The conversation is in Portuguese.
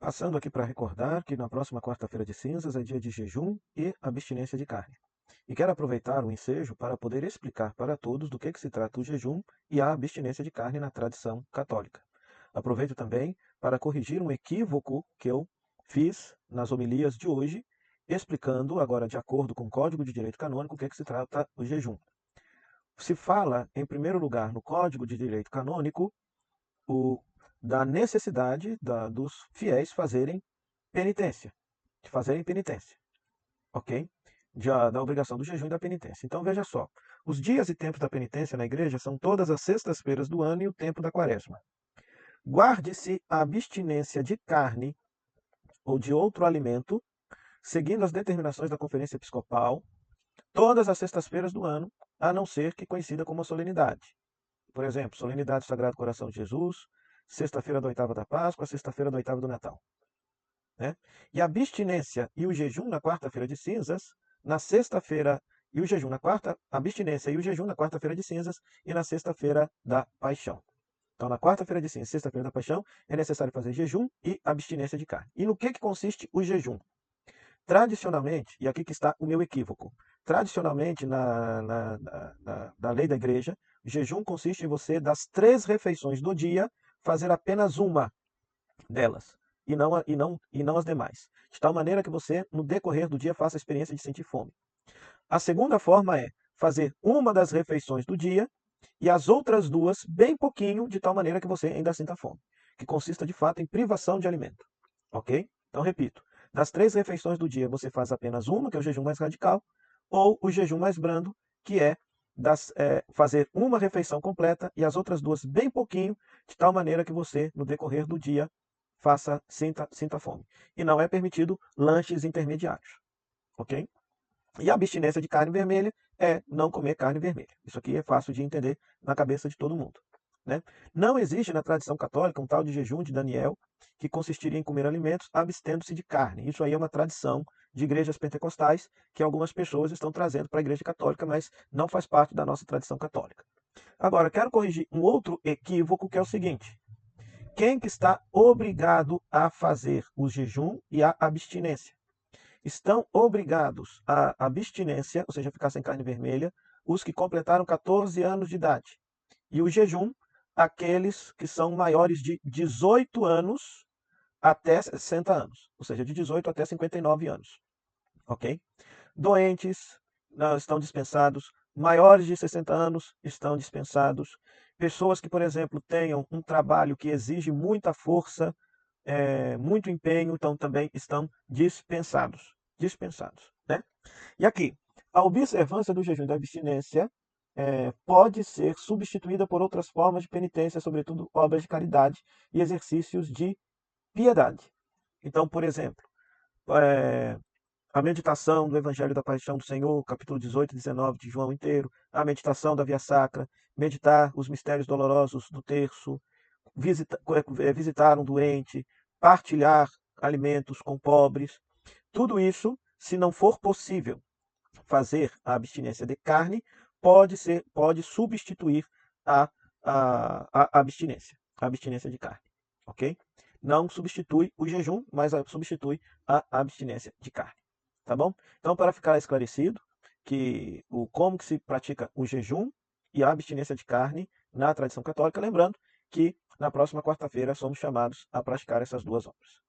Passando aqui para recordar que na próxima quarta-feira de cinzas é dia de jejum e abstinência de carne. E quero aproveitar o ensejo para poder explicar para todos do que se trata o jejum e a abstinência de carne na tradição católica. Aproveito também para corrigir um equívoco que eu fiz nas homilias de hoje, explicando agora, de acordo com o Código de Direito Canônico, o que se trata o jejum. Se fala, em primeiro lugar, no Código de Direito Canônico, o, da necessidade dos fiéis fazerem penitência, ok? Da obrigação do jejum e da penitência. Então veja só, os dias e tempos da penitência na igreja são todas as sextas-feiras do ano e o tempo da quaresma. Guarde-se a abstinência de carne ou de outro alimento, seguindo as determinações da Conferência Episcopal, todas as sextas-feiras do ano, a não ser que coincida com uma solenidade. Por exemplo, solenidade do Sagrado Coração de Jesus, sexta-feira da oitava da Páscoa, sexta-feira da oitava do Natal. Né? E a abstinência e o jejum na quarta-feira de cinzas, na sexta-feira, e o jejum na quarta, a abstinência e o jejum na quarta-feira de cinzas e na sexta-feira da paixão. Então, na quarta-feira de cinzas, sexta-feira da paixão, é necessário fazer jejum e abstinência de carne. E no que consiste o jejum? Tradicionalmente, e aqui que está o meu equívoco, tradicionalmente na lei da igreja, o jejum consiste em você, das 3 refeições do dia, fazer apenas uma delas, e não as demais. De tal maneira que você, no decorrer do dia, faça a experiência de sentir fome. A segunda forma é fazer uma das refeições do dia e as outras duas bem pouquinho, de tal maneira que você ainda sinta fome, que consista de fato em privação de alimento. Ok? Então, repito, das 3 refeições do dia, você faz apenas uma, que é o jejum mais radical, ou o jejum mais brando, que é fazer uma refeição completa e as outras duas bem pouquinho, de tal maneira que você, no decorrer do dia, sinta fome. E não é permitido lanches intermediários. Ok? E a abstinência de carne vermelha é não comer carne vermelha. Isso aqui é fácil de entender na cabeça de todo mundo. Né? Não existe na tradição católica um tal de jejum de Daniel, que consistiria em comer alimentos abstendo-se de carne. Isso aí é uma tradição de igrejas pentecostais que algumas pessoas estão trazendo para a igreja católica, mas não faz parte da nossa tradição católica. Agora, quero corrigir um outro equívoco, que é o seguinte: quem que está obrigado a fazer o jejum e a abstinência? Estão obrigados à abstinência, ou seja, ficar sem carne vermelha, os que completaram 14 anos de idade. E o jejum, aqueles que são maiores de 18 anos até 60 anos, ou seja, de 18 até 59 anos. Ok? Doentes não, estão dispensados, maiores de 60 anos estão dispensados, pessoas que, por exemplo, tenham um trabalho que exige muita força, muito empenho, então também estão dispensados. Dispensados. Né? E aqui, a observância do jejum e da abstinência pode ser substituída por outras formas de penitência, sobretudo obras de caridade e exercícios de piedade. Então, por exemplo, é, a meditação do Evangelho da Paixão do Senhor, capítulo 18 e 19 de João inteiro, a meditação da Via Sacra, meditar os mistérios dolorosos do terço, visitar um doente, partilhar alimentos com pobres. Tudo isso, se não for possível fazer a abstinência de carne, pode substituir a, a abstinência de carne. Ok? Não substitui o jejum, mas substitui a abstinência de carne. Tá bom? Então, para ficar esclarecido que como que se pratica o jejum e a abstinência de carne na tradição católica, lembrando que na próxima quarta-feira somos chamados a praticar essas duas obras.